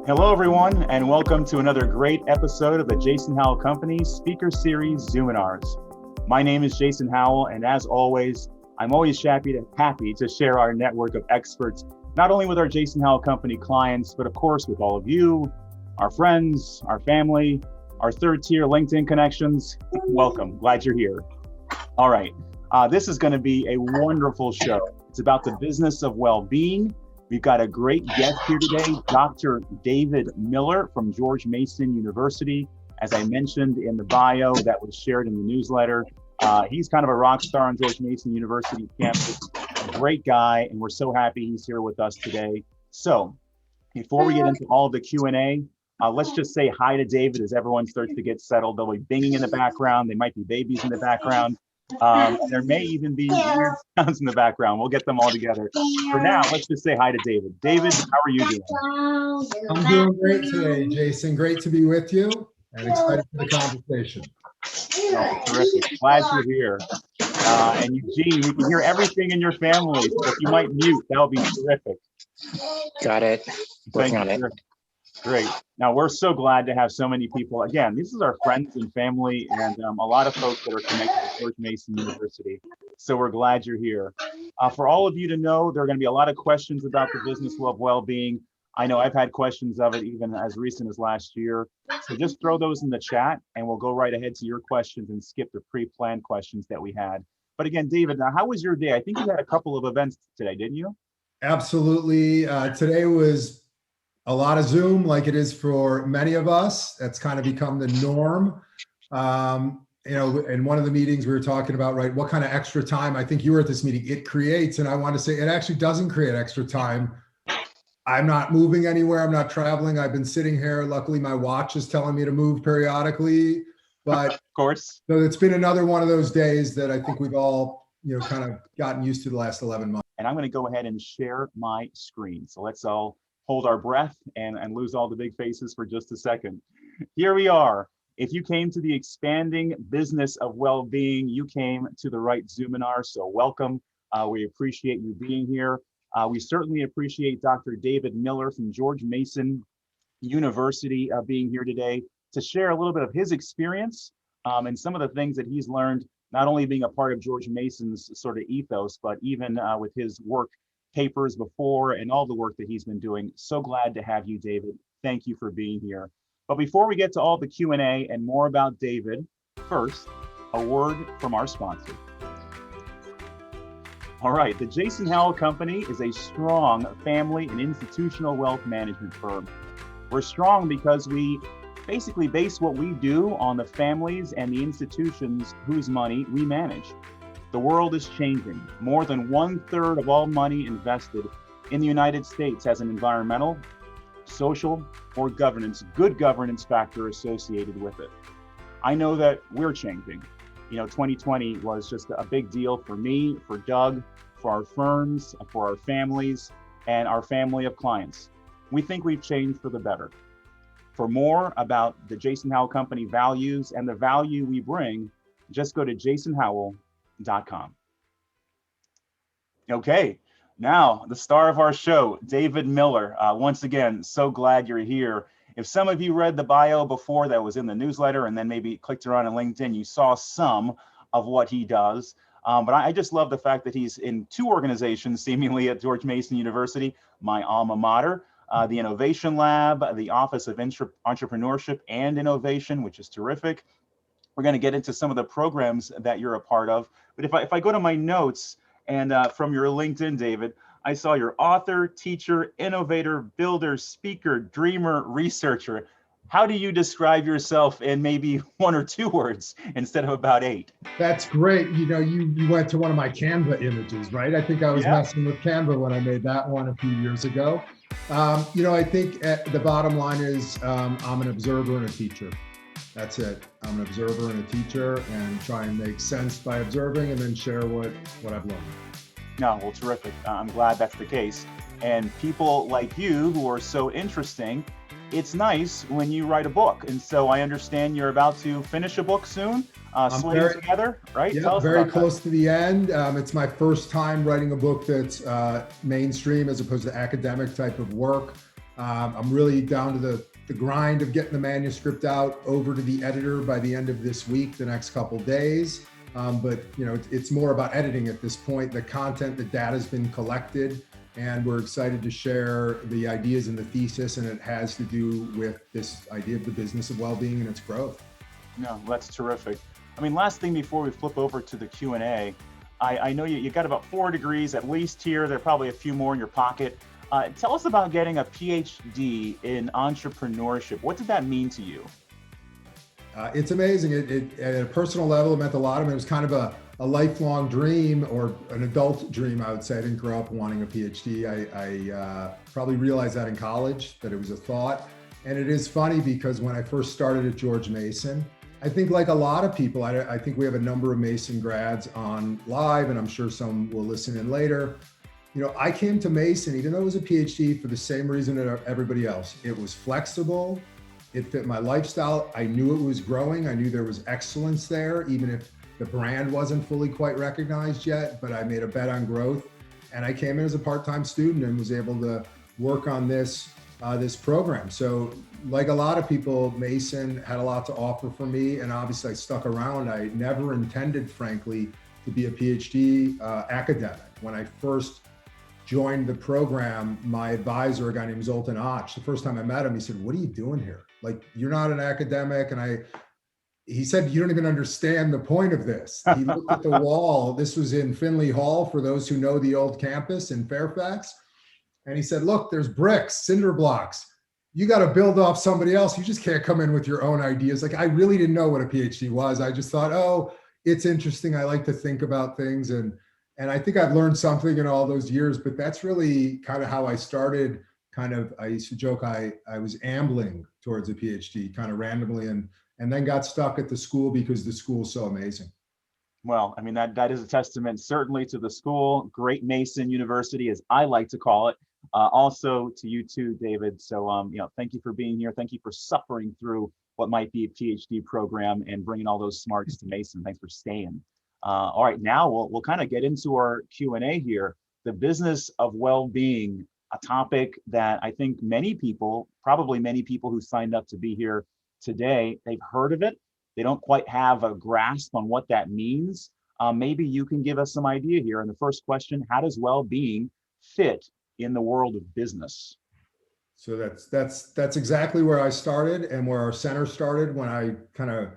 Hello, everyone, and welcome to another great episode of the Jason Howell Company Speaker Series Zoominars. My name is Jason Howell, and as always, I'm always happy to share our network of experts, not only with our Jason Howell Company clients, but of course with all of you, our friends, our family, our third-tier LinkedIn connections. Welcome, glad you're here. All right, this is going to be a wonderful show. It's about the business of well-being. We've got a great guest here today, Dr. David Miller from George Mason University. As I mentioned in the bio that was shared in the newsletter, he's kind of a rock star on George Mason University campus, a great guy, and we're so happy he's here with us today. So before we get into all of the Q&A, let's just say hi to David as everyone starts to get settled. They'll be binging in the background. There might be babies in the background. There may even be weird sounds in the background. We'll get them all together. For now, let's just say hi to David. David, how are you doing? I'm doing great today, Jason. Great to be with you and excited for the conversation. Oh, terrific. Glad you're here. And Eugene, we can hear everything in your family. So if you might mute, that would be terrific. Got it. Working on it. Great. Now, we're so glad to have so many people. Again, this is our friends and family and a lot of folks that are connected to George Mason University. So we're glad you're here. For all of you to know, there are going to be a lot of questions about the business of well-being. I know I've had questions of it even as recent as last year. So just throw those in the chat and we'll go right ahead to your questions and skip the pre-planned questions that we had. But again, David, now how was your day? I think you had a couple of events today, didn't you? Absolutely. Today was a lot of Zoom, like it is for many of us. That's kind of become the norm. In one of the meetings we were talking about, right, what kind of extra time, I think you were at this meeting, it creates, and I want to say it actually doesn't create extra time. I'm not moving anywhere. I'm not traveling. I've been sitting here. Luckily, my watch is telling me to move periodically, but of course. So it's been another one of those days that I think we've all, kind of gotten used to the last 11 months. And I'm going to go ahead and share my screen. So let's all hold our breath and lose all the big faces for just a second. Here we are. If you came to the expanding business of well-being, you came to the right Zoominar, so welcome. We appreciate you being here. We certainly appreciate Dr. David Miller from George Mason University being here today to share a little bit of his experience and some of the things that he's learned, not only being a part of George Mason's sort of ethos, but even with his work papers before and all the work that he's been doing. So glad to have you, David. Thank you for being here. But before we get to all the Q&A and more about David, first, a word from our sponsor. All right, the Jason Howell Company is a strong family and institutional wealth management firm. We're strong because we basically base what we do on the families and the institutions whose money we manage. The world is changing. More than 1/3 of all money invested in the United States has an environmental, social, or good governance factor associated with it. I know that we're changing. 2020 was just a big deal for me, for Doug, for our firms, for our families, and our family of clients. We think we've changed for the better. For more about the Jason Howell Company values and the value we bring, just go to jasonhowell.com. Okay, now the star of our show, David Miller. Once again, so glad you're here. If some of you read the bio before that was in the newsletter and then maybe clicked around on LinkedIn, you saw some of what he does. But I just love the fact that he's in two organizations, seemingly at George Mason University, my alma mater, the Innovation Lab, the Office of Entrepreneurship and Innovation, which is terrific. We're going to get into some of the programs that you're a part of. But if I go to my notes and from your LinkedIn, David, I saw your author, teacher, innovator, builder, speaker, dreamer, researcher. How do you describe yourself in maybe 1 or 2 words instead of about 8? That's great. You went to one of my Canva images, right? I think I was messing with Canva when I made that one a few years ago. I think the bottom line is I'm an observer and a teacher. That's it. I'm an observer and a teacher and try and make sense by observing and then share what I've learned. No, well, terrific. I'm glad that's the case. And people like you who are so interesting, it's nice when you write a book. And so I understand you're about to finish a book soon, slitting together, right? Yeah, very close to the end. It's my first time writing a book that's mainstream as opposed to academic type of work. I'm really down to the grind of getting the manuscript out over to the editor by the end of this week, the next couple days. But it's more about editing at this point. The content, the data has been collected, and we're excited to share the ideas and the thesis, and it has to do with this idea of the business of well-being and its growth. No, that's terrific. I mean, last thing before we flip over to the Q&A, I know you got about 4 degrees at least here. There are probably a few more in your pocket. Tell us about getting a PhD in entrepreneurship. What did that mean to you? It's amazing. It at a personal level, it meant a lot. I mean, it was kind of a lifelong dream, or an adult dream, I would say. I didn't grow up wanting a PhD. I probably realized that in college, that it was a thought. And it is funny because when I first started at George Mason, I think like a lot of people, I think we have a number of Mason grads on live, and I'm sure some will listen in later. I came to Mason, even though it was a PhD, for the same reason that everybody else. It was flexible. It fit my lifestyle. I knew it was growing. I knew there was excellence there, even if the brand wasn't fully quite recognized yet, but I made a bet on growth. And I came in as a part-time student and was able to work on this program. So like a lot of people, Mason had a lot to offer for me, and obviously I stuck around. I never intended, frankly, to be a PhD academic. When I first joined the program, my advisor, a guy named Zoltan Och, the first time I met him, he said, "What are you doing here? Like, you're not an academic." And he said, "You don't even understand the point of this." He looked at the wall. This was in Finley Hall, for those who know the old campus in Fairfax. And he said, "Look, there's bricks, cinder blocks. You got to build off somebody else. You just can't come in with your own ideas." Like, I really didn't know what a PhD was. I just thought, oh, it's interesting. I like to think about things. And I think I've learned something in all those years, but that's really kind of how I started. I used to joke, I was ambling towards a PhD kind of randomly, and then got stuck at the school because the school's so amazing. Well, I mean, that is a testament certainly to the school, Great Mason University, as I like to call it. Also to you too, David. So, thank you for being here. Thank you for suffering through what might be a PhD program and bringing all those smarts to Mason. Thanks for staying. All right, now we'll kind of get into our Q&A here. The business of well-being, a topic that I think probably many people who signed up to be here today, they've heard of it. They don't quite have a grasp on what that means. Maybe you can give us some idea here. And the first question: how does well-being fit in the world of business? So that's exactly where I started, and where our center started when I kind of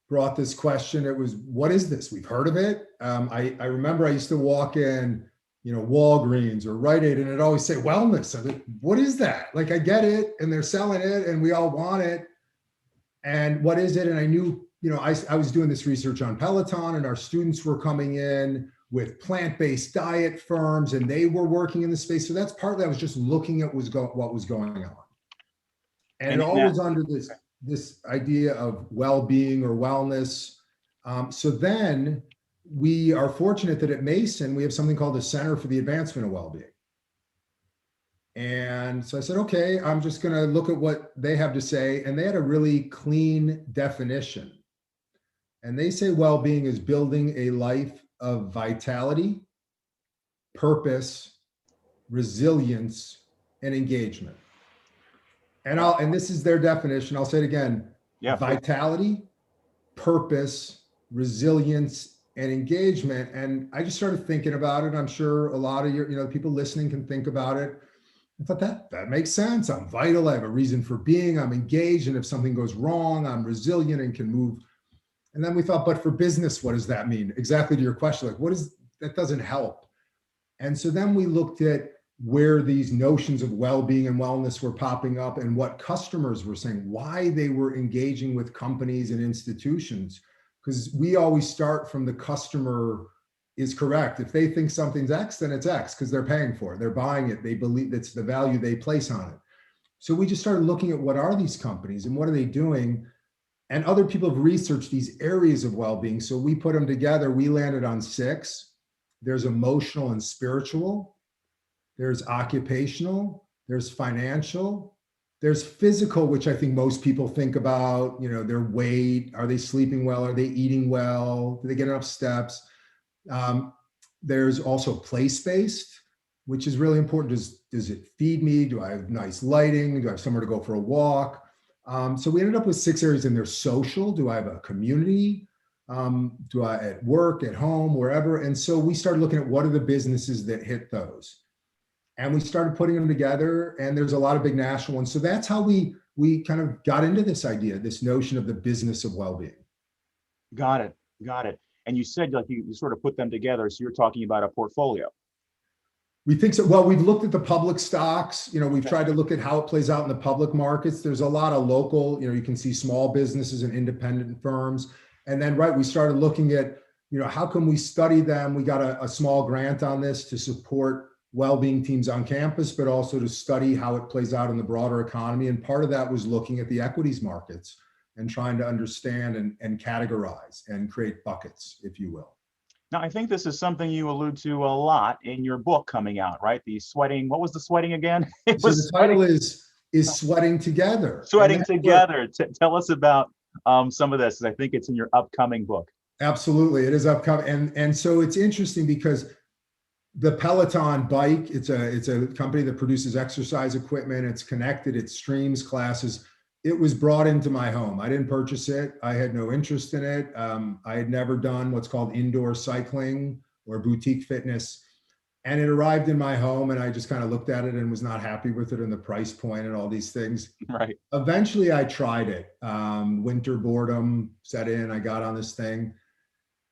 brought this question. It was, what is this? We've heard of it. I remember I used to walk in, Walgreens or Rite Aid, and it'd always say wellness. I'm like, what is that? Like, I get it, and they're selling it, and we all want it. And what is it? And I knew, I was doing this research on Peloton, and our students were coming in with plant-based diet firms, and they were working in the space. So that's partly I was just looking at what was going on. And it all was under this idea of well-being or wellness. So then we are fortunate that at Mason, we have something called the Center for the Advancement of Well-being. And so I said, okay, I'm just going to look at what they have to say. And they had a really clean definition. And they say well-being is building a life of vitality, purpose, resilience, and engagement. And this is their definition. I'll say it again. Yeah. Vitality, purpose, resilience, and engagement. And I just started thinking about it. I'm sure a lot of your, people listening can think about it. I thought that makes sense. I'm vital. I have a reason for being. I'm engaged. And if something goes wrong, I'm resilient and can move. And then we thought, but for business, what does that mean? Exactly to your question, like, that doesn't help. And so then we looked at where these notions of well-being and wellness were popping up, and what customers were saying, why they were engaging with companies and institutions. Because we always start from the customer is correct. If they think something's X, then it's X, because they're paying for it. They're buying it. They believe it's the value they place on it. So we just started looking at what are these companies and what are they doing? And other people have researched these areas of well-being. So we put them together. We landed on 6. There's emotional and spiritual. There's occupational. There's financial. There's physical, which I think most people think about, their weight. Are they sleeping well? Are they eating well? Do they get enough steps? There's also place-based. which is really important. Does it feed me? Do I have nice lighting? Do I have somewhere to go for a walk? So we ended up with 6 areas in there. Social, do I have a community? Do I at work, at home, wherever? And so we started looking at what are the businesses that hit those. And we started putting them together, and there's a lot of big national ones. So that's how we kind of got into this idea, this notion of the business of well-being. Got it. Got it. And you said like you sort of put them together. So you're talking about a portfolio. We think so. Well, we've looked at the public stocks. We've tried to look at how it plays out in the public markets. There's a lot of local, you can see small businesses and independent firms. And then, we started looking at, how can we study them? We got a small grant on this to support well-being teams on campus, but also to study how it plays out in the broader economy. And part of that was looking at the equities markets and trying to understand and categorize and create buckets, if you will. Now, I think this is something you allude to a lot in your book coming out, right? The sweating, what was the sweating again? So the title is Sweating Together. Sweating Together. Tell us about some of this, because I think it's in your upcoming book. Absolutely, it is upcoming. And so it's interesting because the Peloton bike, it's a company that produces exercise equipment. It's connected, it streams classes. It was brought into my home. I didn't purchase it. I had no interest in it. I had never done what's called indoor cycling or boutique fitness. And it arrived in my home, and I just kind of looked at it and was not happy with it and the price point and all these things. Right. Eventually I tried it. Winter boredom set in. I got on this thing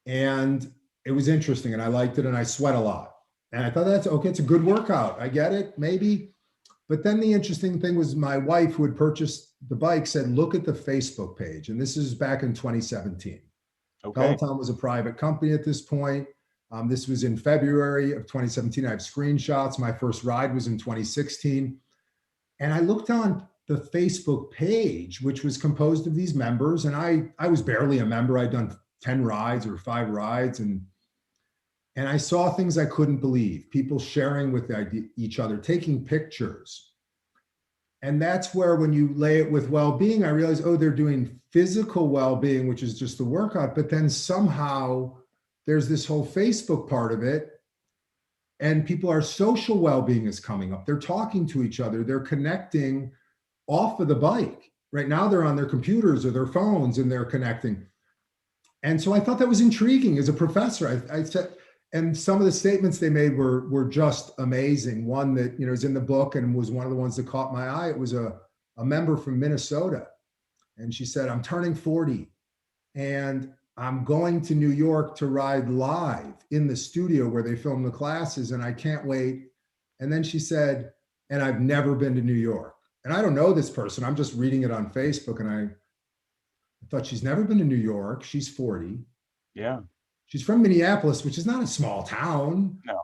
and it was interesting and I liked it and I sweat a lot. And I thought that's okay. It's a good workout. I get it, maybe. But then the interesting thing was my wife, who had purchased the bike, said, look at the Facebook page. And this is back in 2017. Okay. Peloton was a private company at this point. This was in February of 2017. I have screenshots. My first ride was in 2016. And I looked on the Facebook page, which was composed of these members. And I was barely a member. I'd done 10 rides or 5 rides. And I saw things I couldn't believe, people sharing with each other, taking pictures. And that's where, when you lay it with well-being, I realized, they're doing physical well-being, which is just the workout, but then somehow there's this whole Facebook part of it. And people, our social well-being is coming up. They're talking to each other. They're connecting off of the bike. Right now they're on their computers or their phones and they're connecting. And so I thought that was intriguing as a professor. I said, and some of the statements they made were just amazing. One that, is in the book and was one of the ones that caught my eye. It was a member from Minnesota. And she said, I'm turning 40 and I'm going to New York to ride live in the studio where they film the classes, and I can't wait. And then she said, and I've never been to New York. And I don't know this person. I'm just reading it on Facebook. And I thought, she's never been to New York. She's 40. Yeah. She's from Minneapolis, which is not a small town. No.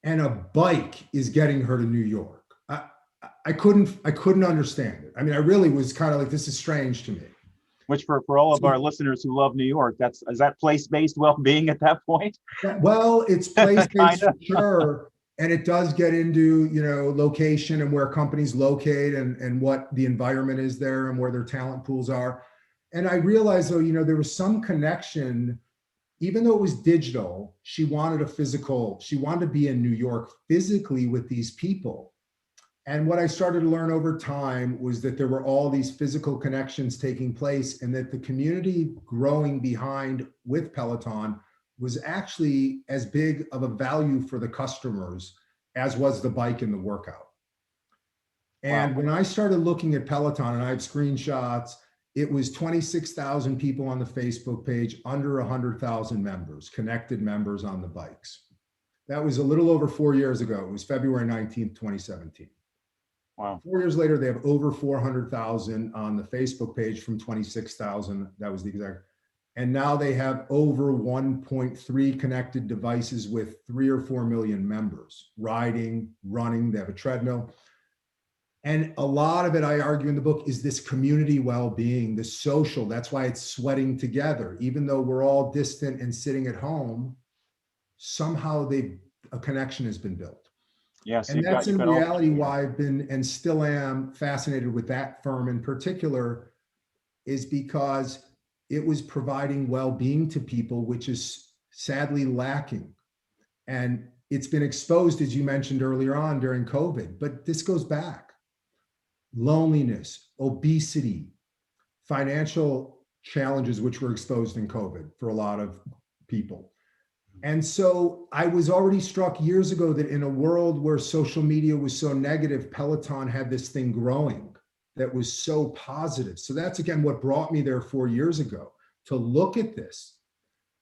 And a bike is getting her to New York. I couldn't understand it. I mean, I really was kind of like, this is strange to me. Which for all of our listeners who love New York, is that place-based well-being at that point? Well, it's place-based for sure. And it does get into, location and where companies locate and what the environment is there and where their talent pools are. And I realized, though, there was some connection. Even though it was digital, she wanted to be in New York physically with these people. And what I started to learn over time was that there were all these physical connections taking place, and that the community growing behind with Peloton was actually as big of a value for the customers as was the bike and the workout. And when I started looking at Peloton, and I have screenshots, it was 26,000 people on the Facebook page, under 100,000 members, connected members on the bikes. That was a little over 4 years ago. It was February 19th, 2017. Wow. 4 years later, they have over 400,000 on the Facebook page from 26,000. That was the exact. And now they have over 1.3 connected devices with 3 or 4 million members, riding, running. They have a treadmill. And a lot of it, I argue in the book, is this community well-being, the social. That's why it's sweating together. Even though we're all distant and sitting at home, somehow a connection has been built. Yes, and that's in reality why I've been and still am fascinated with that firm in particular, is because it was providing well-being to people, which is sadly lacking. And it's been exposed, as you mentioned earlier on during COVID, but this goes back. Loneliness, obesity, financial challenges, which were exposed in COVID for a lot of people. And so I was already struck years ago that in a world where social media was so negative, Peloton had this thing growing that was so positive. So that's again what brought me there 4 years ago, to look at this.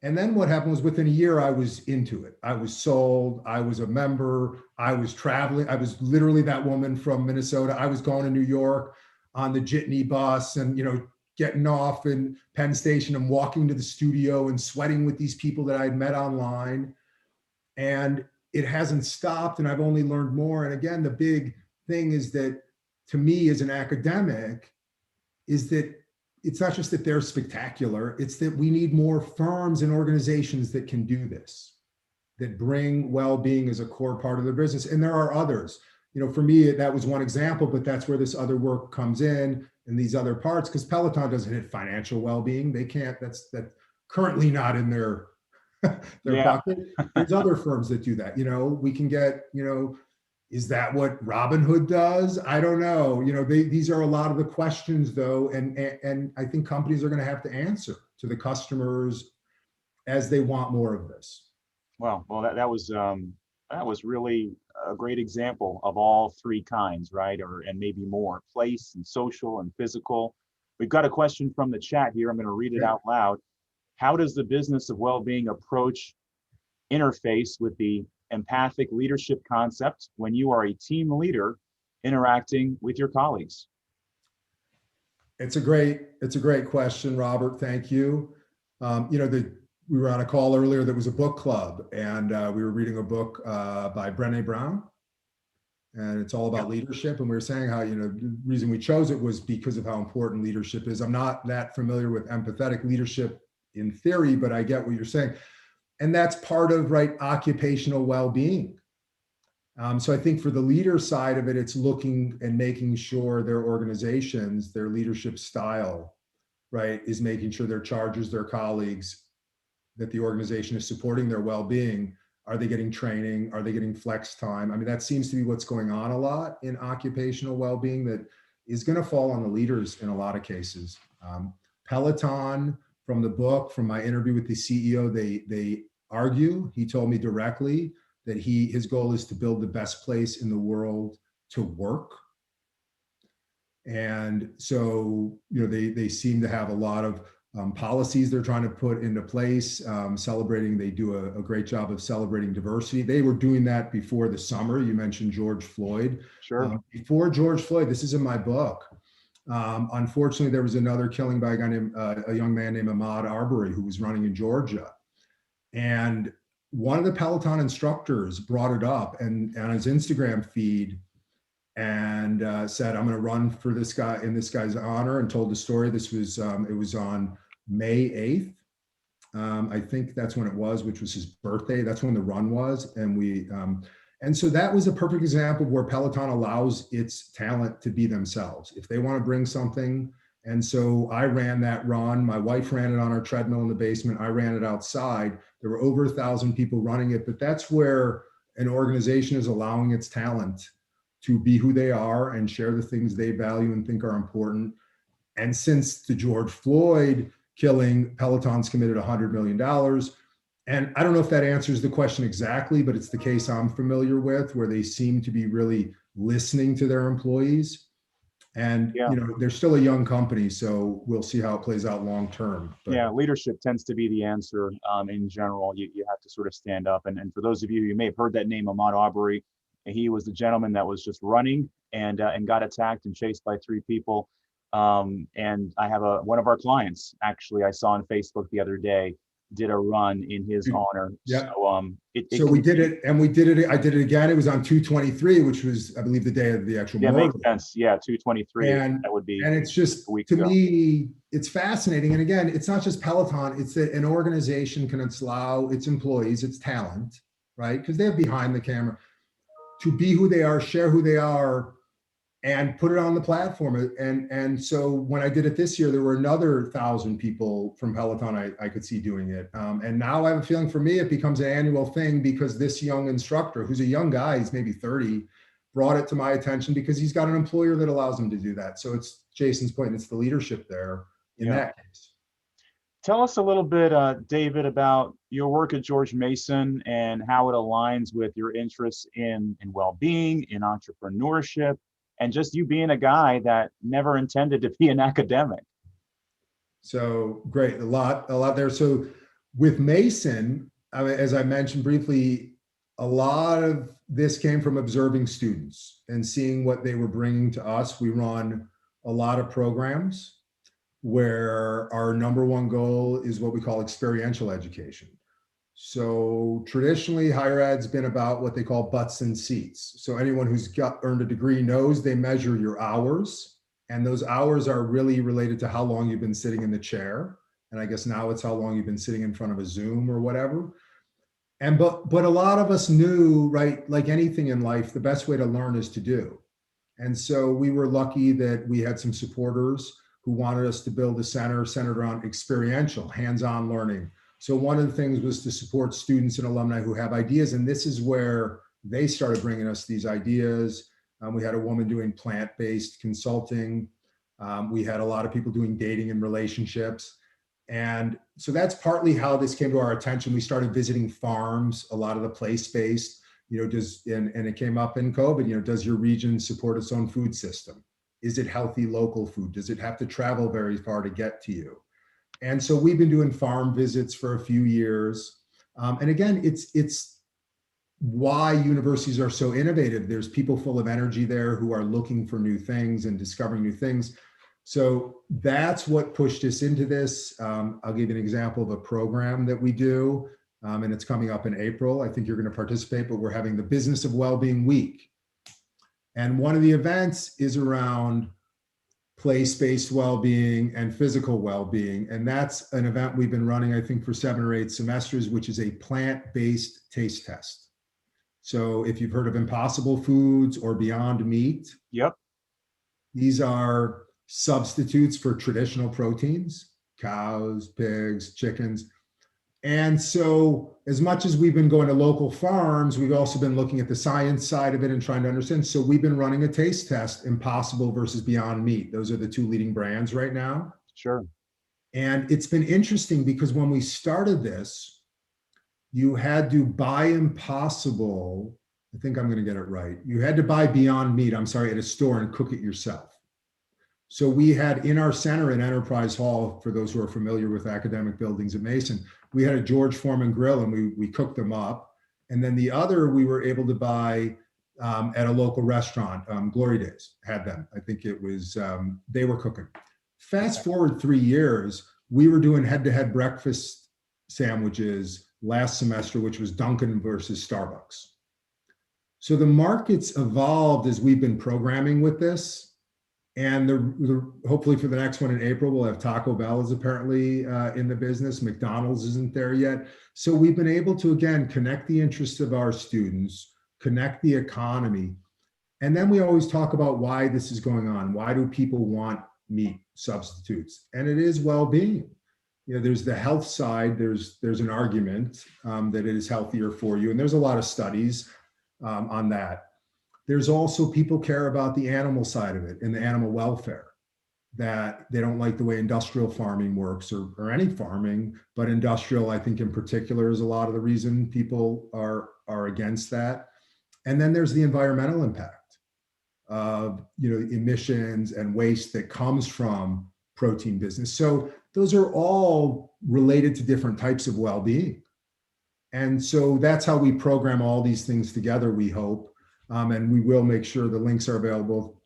And then what happened was within a year, I was into it. I was sold. I was a member. I was traveling. I was literally that woman from Minnesota. I was going to New York on the jitney bus and, getting off in Penn Station and walking to the studio and sweating with these people that I'd met online. And it hasn't stopped, and I've only learned more. And again, the big thing is that, to me as an academic, is that it's not just that they're spectacular, it's that we need more firms and organizations that can do this, that bring well-being as a core part of their business. And there are others. For me, that was one example, but that's where this other work comes in and these other parts, because Peloton doesn't hit financial well-being. They can't, that's currently not in their bucket. There's other firms that do that. We can get, is that what Robinhood does? I don't know. These are a lot of the questions though. And I think companies are going to have to answer to the customers as they want more of this. Well, that was really a great example of all three kinds, right? And maybe more: place and social and physical. We've got a question from the chat here. I'm going to read it out loud. How does the business of well-being approach interface with the empathic leadership concept when you are a team leader interacting with your colleagues? It's a great question, Robert. Thank you. We were on a call earlier that was a book club, and we were reading a book by Brené Brown, and it's all about leadership. And we were saying how, the reason we chose it was because of how important leadership is. I'm not that familiar with empathetic leadership in theory, but I get what you're saying. And that's part of, occupational well-being. So I think for the leader side of it, it's looking and making sure their organizations, their leadership style, is making sure their charges, their colleagues, that the organization is supporting their well-being. Are they getting training? Are they getting flex time? I mean, that seems to be what's going on a lot in occupational well-being that is going to fall on the leaders in a lot of cases. Peloton, from the book, from my interview with the CEO, they argue, he told me directly that his goal is to build the best place in the world to work. And so, they seem to have a lot of policies they're trying to put into place, they do a great job of celebrating diversity. They were doing that before the summer. You mentioned George Floyd. Sure. Before George Floyd, this is in my book. Unfortunately, there was another killing by a young man named Ahmaud Arbery, who was running in Georgia. And one of the Peloton instructors brought it up and on his Instagram feed, and said, I'm going to run for this guy in this guy's honor, and told the story. This was, it was on May 8th. I think that's when it was, which was his birthday. That's when the run was. And so that was a perfect example of where Peloton allows its talent to be themselves. If they want to bring something. And so I ran that run. My wife ran it on our treadmill in the basement. I ran it outside. There were over 1,000 people running it, but that's where an organization is allowing its talent to be who they are and share the things they value and think are important. And since the George Floyd killing, Peloton's committed $100 million. And I don't know if that answers the question exactly, but it's the case I'm familiar with, where they seem to be really listening to their employees. And they're still a young company, so we'll see how it plays out long term. Yeah, leadership tends to be the answer in general. You have to sort of stand up. And for those of you may have heard that name, Ahmaud Arbery, he was the gentleman that was just running and got attacked and chased by 3 people. And I have one of our clients, actually, I saw on Facebook the other day, did a run in his honor. Yeah. So we did it, and we did it. I did it again. It was on 2/23, which was, I believe, the day of the actual murder. Makes sense. Yeah, 2/23. And that would be. And it's just, to me, it's fascinating. And again, it's not just Peloton. It's that an organization can allow its employees, its talent, right? Because they have behind the camera, to be who they are, share who they are, and put it on the platform. And so when I did it this year, there were another 1,000 people from Peloton I could see doing it. And now I have a feeling for me, it becomes an annual thing because this young instructor, who's a young guy, he's maybe 30, brought it to my attention because he's got an employer that allows him to do that. So it's Jason's point, it's the leadership there in that case. Tell us a little bit, David, about your work at George Mason and how it aligns with your interests in well-being, in entrepreneurship, and just you being a guy that never intended to be an academic. So great, a lot there. So with Mason, as I mentioned briefly, a lot of this came from observing students and seeing what they were bringing to us. We run a lot of programs where our number one goal is what we call experiential education. So traditionally, higher ed's been about what they call butts and seats. So anyone who's earned a degree knows they measure your hours, and those hours are really related to how long you've been sitting in the chair. And I guess now it's how long you've been sitting in front of a Zoom or whatever. And but a lot of us knew, right, like anything in life, the best way to learn is to do. And so we were lucky that we had some supporters who wanted us to build a center centered around experiential, hands-on learning. So one of the things was to support students and alumni who have ideas. And this is where they started bringing us these ideas. We had a woman doing plant-based consulting. We had a lot of people doing dating and relationships. And so that's partly how this came to our attention. We started visiting farms, a lot of the place-based, and it came up in COVID, does your region support its own food system? Is it healthy local food? Does it have to travel very far to get to you? And so we've been doing farm visits for a few years. And again, it's why universities are so innovative. There's people full of energy there who are looking for new things and discovering new things. So that's what pushed us into this. I'll give you an example of a program that we do, and it's coming up in April. I think you're going to participate, but we're having the Business of Wellbeing Week. And one of the events is around place-based well-being and physical well-being. And that's an event we've been running, I think, for 7 or 8 semesters, which is a plant-based taste test. So if you've heard of Impossible Foods or Beyond Meat, Yep. These are substitutes for traditional proteins, cows, pigs, chickens. And so as much as we've been going to local farms, we've also been looking at the science side of it and trying to understand. So we've been running a taste test, Impossible versus Beyond Meat. Those are the 2 leading brands right now. Sure. And it's been interesting because when we started this, you had to buy Impossible. I think I'm going to get it right. You had to buy Beyond Meat, at a store and cook it yourself. So we had in our center in Enterprise Hall, for those who are familiar with academic buildings at Mason, we had a George Foreman grill and we cooked them up. And then the other we were able to buy at a local restaurant, Glory Days had them. I think it was, they were cooking. Fast forward 3 years, we were doing head-to-head breakfast sandwiches last semester, which was Dunkin' versus Starbucks. So the market's evolved as we've been programming with this. And hopefully for the next one in April, we'll have Taco Bell is apparently in the business. McDonald's isn't there yet. So we've been able to, again, connect the interests of our students, connect the economy. And then we always talk about why this is going on. Why do people want meat substitutes? And it is well-being. There's the health side. There's an argument that it is healthier for you. And there's a lot of studies on that. There's also people care about the animal side of it and the animal welfare, that they don't like the way industrial farming works or any farming, but industrial, I think in particular, is a lot of the reason people are against that. And then there's the environmental impact of, emissions and waste that comes from protein business. So those are all related to different types of well-being. And so that's how we program all these things together, we hope. And we will make sure the links are available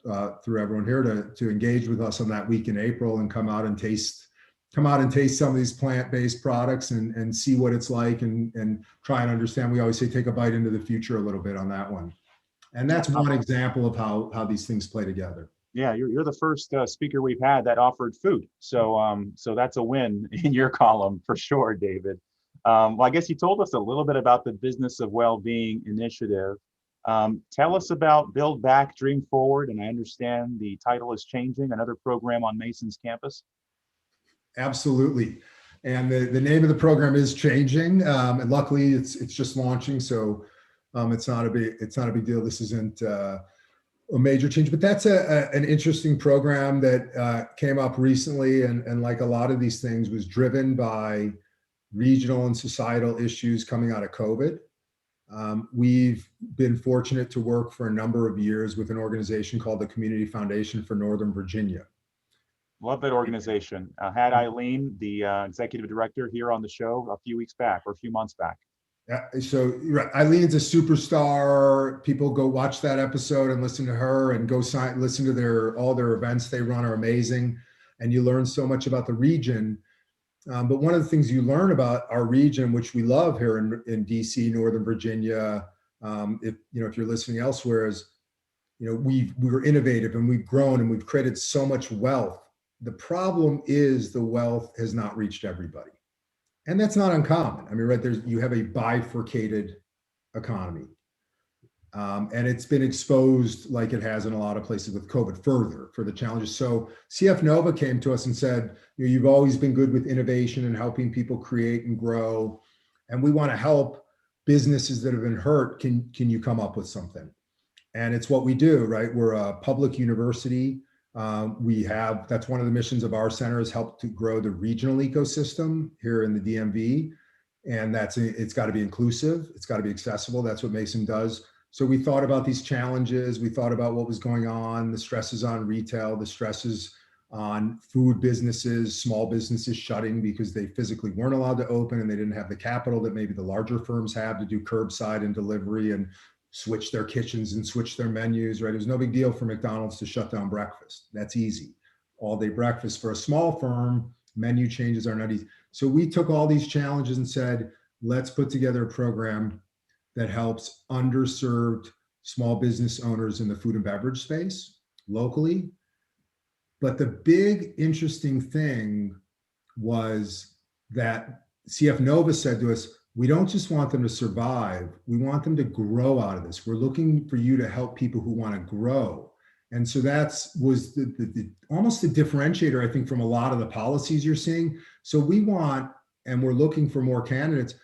through everyone here to engage with us on that week in April and come out and taste some of these plant-based products and see what it's like and try and understand. We always say take a bite into the future a little bit on that one. And that's one example of how these things play together. Yeah, you're the first speaker we've had that offered food. So that's a win in your column for sure, David. Well, I guess you told us a little bit about the Business of Wellbeing initiative. Tell us about Build Back, Dream Forward, and I understand the title is changing, another program on Mason's campus. Absolutely. And the name of the program is changing. And luckily it's just launching. So it's not a big deal. This isn't a major change, but that's an interesting program that came up recently. And like a lot of these things was driven by regional and societal issues coming out of COVID. We've been fortunate to work for a number of years with an organization called the Community Foundation for Northern Virginia. Love that organization. Had Eileen, the executive director, here on the show a few weeks back or a few months back. Yeah, so Eileen's a superstar. People go watch that episode and listen to her and go listen to all their events they run are amazing. And you learn so much about the region. But one of the things you learn about our region, which we love here in DC, Northern Virginia, if you're listening elsewhere, is, we were innovative and we've grown and we've created so much wealth. The problem is the wealth has not reached everybody. And that's not uncommon. I mean, right, you have a bifurcated economy. And it's been exposed like it has in a lot of places with COVID further for the challenges. So CFNOVA came to us and said, you've always been good with innovation and helping people create and grow. And we want to help businesses that have been hurt. Can you come up with something? And it's what we do, right? We're a public university. That's one of the missions of our center, is help to grow the regional ecosystem here in the DMV. And it's got to be inclusive. It's got to be accessible. That's what Mason does. So we thought about these challenges. We thought about what was going on, the stresses on retail, the stresses on food businesses, small businesses shutting because they physically weren't allowed to open and they didn't have the capital that maybe the larger firms have to do curbside and delivery and switch their kitchens and switch their menus, right? It was no big deal for McDonald's to shut down breakfast. That's easy. All day breakfast. For a small firm, menu changes are not easy. So we took all these challenges and said, let's put together a program that helps underserved small business owners in the food and beverage space locally. But the big interesting thing was that CFNOVA said to us, we don't just want them to survive, we want them to grow out of this. We're looking for you to help people who want to grow. And so was almost the differentiator, I think, from a lot of the policies you're seeing. So we're looking for more candidates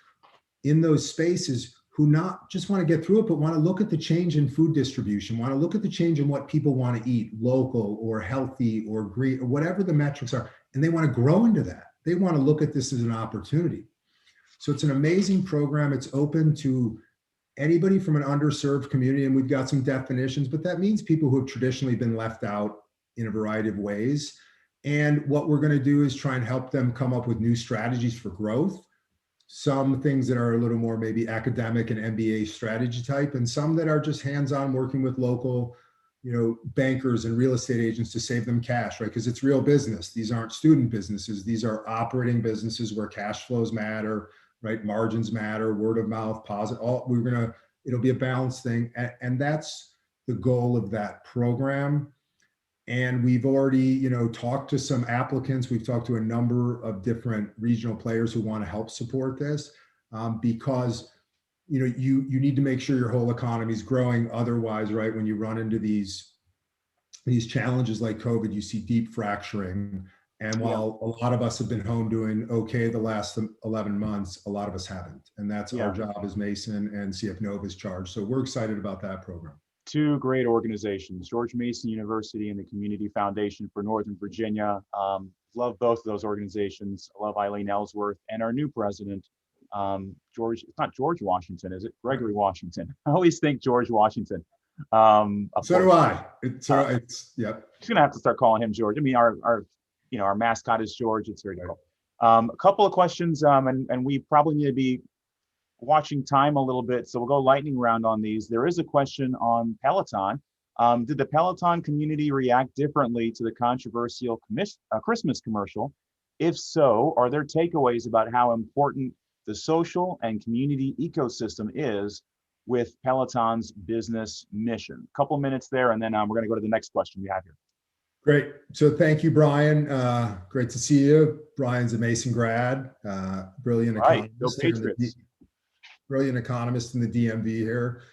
in those spaces who not just want to get through it, but want to look at the change in food distribution, want to look at the change in what people want to eat, local or healthy or green, or whatever the metrics are, and they want to grow into that. They want to look at this as an opportunity. So it's an amazing program. It's open to anybody from an underserved community, and we've got some definitions, but that means people who have traditionally been left out in a variety of ways. And what we're going to do is try and help them come up with new strategies for growth. Some things that are a little more maybe academic and MBA strategy type, and some that are just hands-on working with local, bankers and real estate agents to save them cash, right? Because it's real business. These aren't student businesses. These are operating businesses where cash flows matter, right? Margins matter, word of mouth, positive. It'll be a balanced thing. And that's the goal of that program. And we've already, talked to some applicants. We've talked to a number of different regional players who want to help support this because, you need to make sure your whole economy is growing. Otherwise, right, when you run into these challenges like COVID, you see deep fracturing. And while a lot of us have been home doing okay the last 11 months, a lot of us haven't. And that's our job as Mason and CFNOVA's charge. So we're excited about that program. Two great organizations, George Mason University and the Community Foundation for Northern Virginia. Love both of those organizations. I love Eileen Ellsworth and our new president, it's not George Washington, is it? Gregory Washington. I always think George Washington. So do I. It's yep. Just gonna have to start calling him George. I mean, our mascot is George. It's very difficult. A couple of questions, and we probably need to be watching time a little bit, so we'll go lightning round on these. There is a question on Peloton. Did the Peloton community react differently to the controversial Christmas commercial? If so, are there takeaways about how important the social and community ecosystem is with Peloton's business mission? A couple minutes there, and then we're going to go to the next question we have here. Great. So thank you, Brian. Great to see you. Brian's a Mason grad, brilliant economist. Brilliant economist in the DMV here.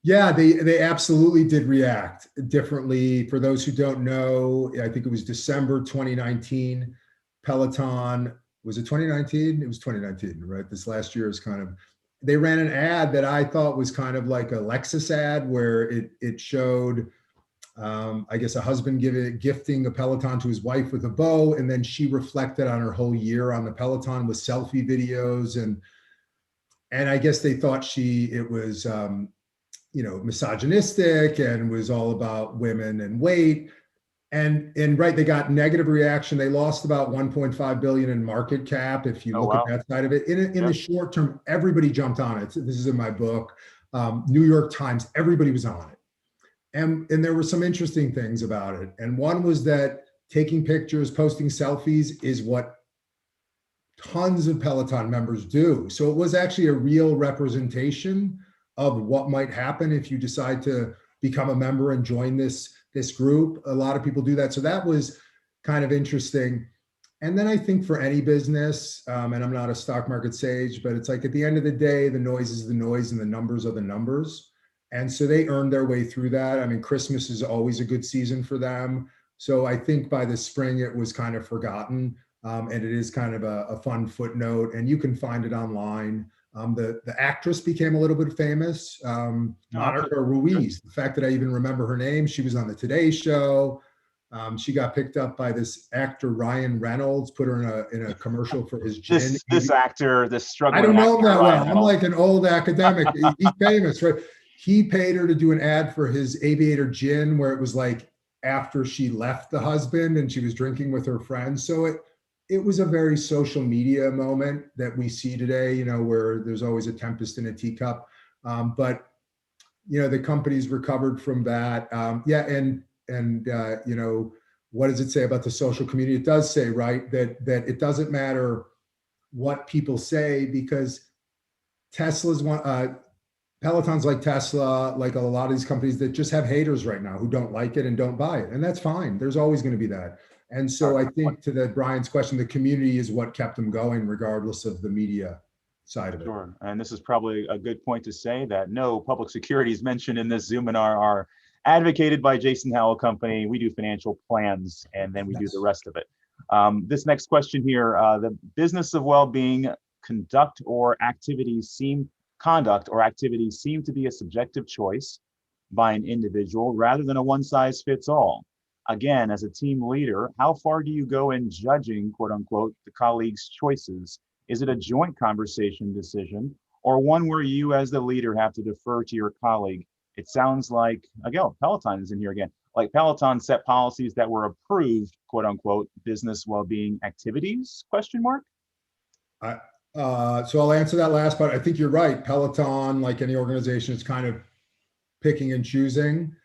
Yeah, they absolutely did react differently. For those who don't know, I think it was December 2019. Peloton, was it 2019? It was 2019, right? This last year is kind of, they ran an ad that I thought was kind of like a Lexus ad where it showed, I guess, a husband gifting a Peloton to his wife with a bow, and then she reflected on her whole year on the Peloton with selfie videos, and I guess they thought it was misogynistic and was all about women and weight. And right, they got negative reaction. They lost about 1.5 billion in market cap. If you look at that side of it, in the short term, everybody jumped on it. This is in my book. New York Times, everybody was on it. And there were some interesting things about it. And one was that taking pictures, posting selfies is what tons of Peloton members do. So it was actually a real representation of what might happen if you decide to become a member and join this group. A lot of people do that. So that was kind of interesting. And then I think for any business, and I'm not a stock market sage, but it's like at the end of the day, the noise is the noise and the numbers are the numbers. And so they earned their way through that. I mean, Christmas is always a good season for them. So I think by the spring, it was kind of forgotten. And it is kind of a fun footnote, and you can find it online. The actress became a little bit famous, Monica Ruiz. The fact that I even remember her name, she was on the Today Show. She got picked up by this actor, Ryan Reynolds, put her in a commercial for his gin. This actor, this struggling I don't know him that well. Ryan I'm like an old academic. He's famous, right? He paid her to do an ad for his Aviator gin, where it was like after she left the husband and she was drinking with her friends. So it was a very social media moment that we see today, where there's always a tempest in a teacup. But, the company's recovered from that. What does it say about the social community? It does say, right, that it doesn't matter what people say, because Peloton's like Tesla, like a lot of these companies that just have haters right now who don't like it and don't buy it. And that's fine. There's always going to be that. And so I think to Brian's question, the community is what kept them going, regardless of the media side of it. Sure. And this is probably a good point to say that no public securities mentioned in this Zoominar are advocated by Jason Howell Company. We do financial plans, and then we do the rest of it. This next question here, the business of well-being, conduct or activities seem to be a subjective choice by an individual rather than a one-size-fits-all. Again, as a team leader, how far do you go in judging, quote unquote, the colleagues' choices? Is it a joint conversation decision, or one where you as the leader have to defer to your colleague? It sounds like, again, Peloton is in here again, like Peloton set policies that were approved, quote unquote, business well-being activities, question mark? So I'll answer that last part. I think you're right. Peloton, like any organization, is kind of picking and choosing.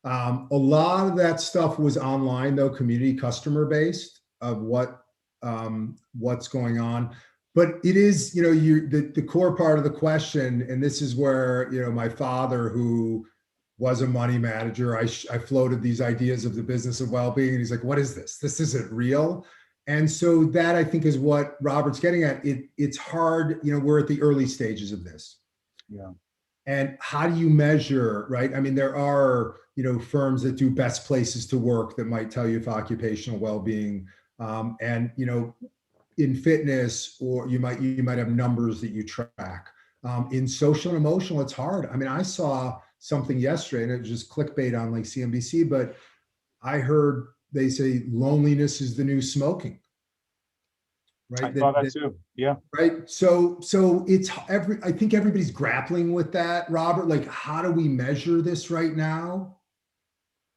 A lot of that stuff was online, though, community customer based of what's going on. But it is, the core part of the question, and this is where, my father, who was a money manager, I floated these ideas of the business of well-being, and he's like, what is this? This isn't real. And so that, I think, is what Robert's getting at. It's hard, we're at the early stages of this. Yeah. And how do you measure, right? I mean, there are, firms that do best places to work that might tell you if occupational well-being, and, in fitness, or you might have numbers that you track. In social and emotional, it's hard. I mean, I saw something yesterday, and it was just clickbait on like CNBC, but I heard they say loneliness is the new smoking. Right. I saw that too. Yeah. Right. So it's I think everybody's grappling with that, Robert. Like, how do we measure this right now?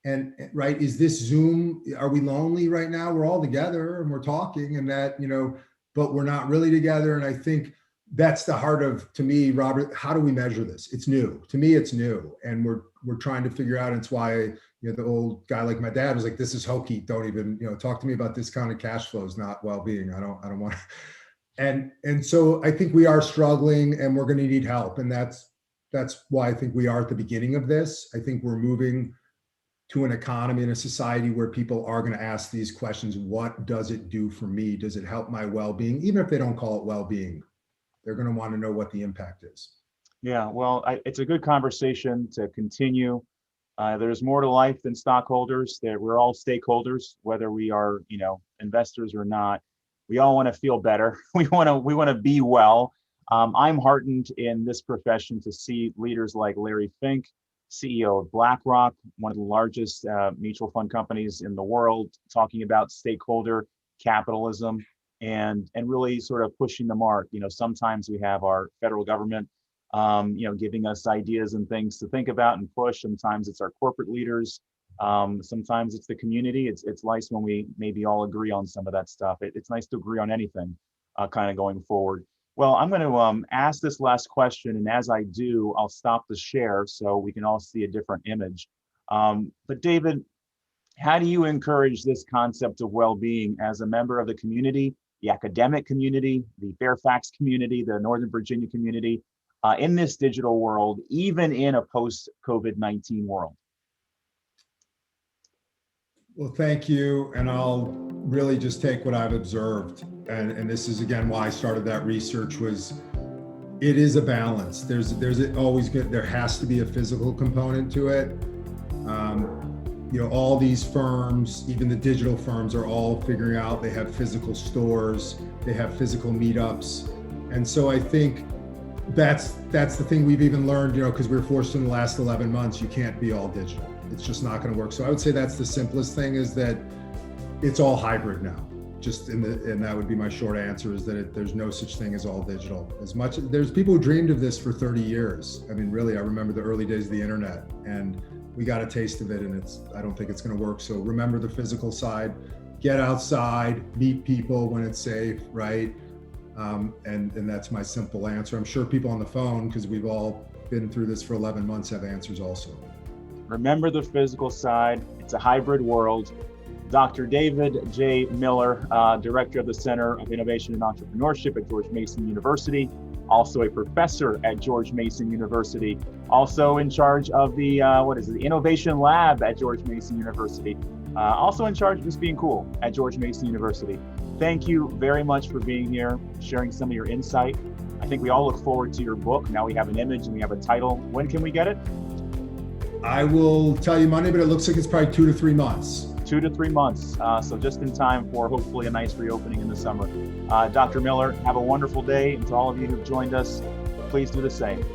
And right, is this Zoom? Are we lonely right now? We're all together and we're talking, and that, but we're not really together. And I think that's the heart of, to me, Robert, how do we measure this? It's new. To me, it's new. And we're trying to figure out. And it's why, the old guy like my dad was like, this is hokey. Don't even, talk to me about discounted cash flows, not well-being. I don't want to. And so I think we are struggling, and we're going to need help. And that's why I think we are at the beginning of this. I think we're moving to an economy and a society where people are going to ask these questions. What does it do for me? Does it help my well-being? Even if they don't call it well-being, they're going to want to know what the impact is. Yeah, well, it's a good conversation to continue. There's more to life than stockholders. That we're all stakeholders, whether we are, investors or not. We all want to feel better. We want to be well. I'm heartened in this profession to see leaders like Larry Fink, CEO of BlackRock, one of the largest mutual fund companies in the world, talking about stakeholder capitalism and really sort of pushing the mark. Sometimes we have our federal government giving us ideas and things to think about and push. Sometimes it's our corporate leaders. Sometimes it's the community. It's nice when we maybe all agree on some of that stuff. It's nice to agree on anything kind of going forward. Well, I'm going to ask this last question, and as I do, I'll stop the share so we can all see a different image. But David, how do you encourage this concept of well-being as a member of the community, the academic community, the Fairfax community, the Northern Virginia community, in this digital world, even in a post-COVID-19 world? Well, thank you. And I'll really just take what I've observed. And this is, again, why I started that research was it is a balance. There's always good, there has to be a physical component to it. All these firms, even the digital firms, are all figuring out they have physical stores, they have physical meetups. And so I think that's the thing we've even learned, because we were forced in the last 11 months, you can't be all digital. It's just not going to work. So I would say that's the simplest thing, is that it's all hybrid now. And that would be my short answer, is that there's no such thing as all digital. There's people who dreamed of this for 30 years. I mean, really, I remember the early days of the internet, and we got a taste of it, and I don't think it's going to work. So remember the physical side, get outside, meet people when it's safe, right? And that's my simple answer. I'm sure people on the phone, because we've all been through this for 11 months, have answers also. Remember the physical side. It's a hybrid world. Dr. David J. Miller, Director of the Center of Innovation and Entrepreneurship at George Mason University, also a professor at George Mason University, also in charge of the Innovation Lab at George Mason University, also in charge of just being cool at George Mason University. Thank you very much for being here, sharing some of your insight. I think we all look forward to your book. Now we have an image and we have a title. When can we get it? I will tell you Monday, but it looks like it's probably 2 to 3 months. 2 to 3 months. So just in time for hopefully a nice reopening in the summer. Dr. Miller, have a wonderful day. And to all of you who've joined us, please do the same.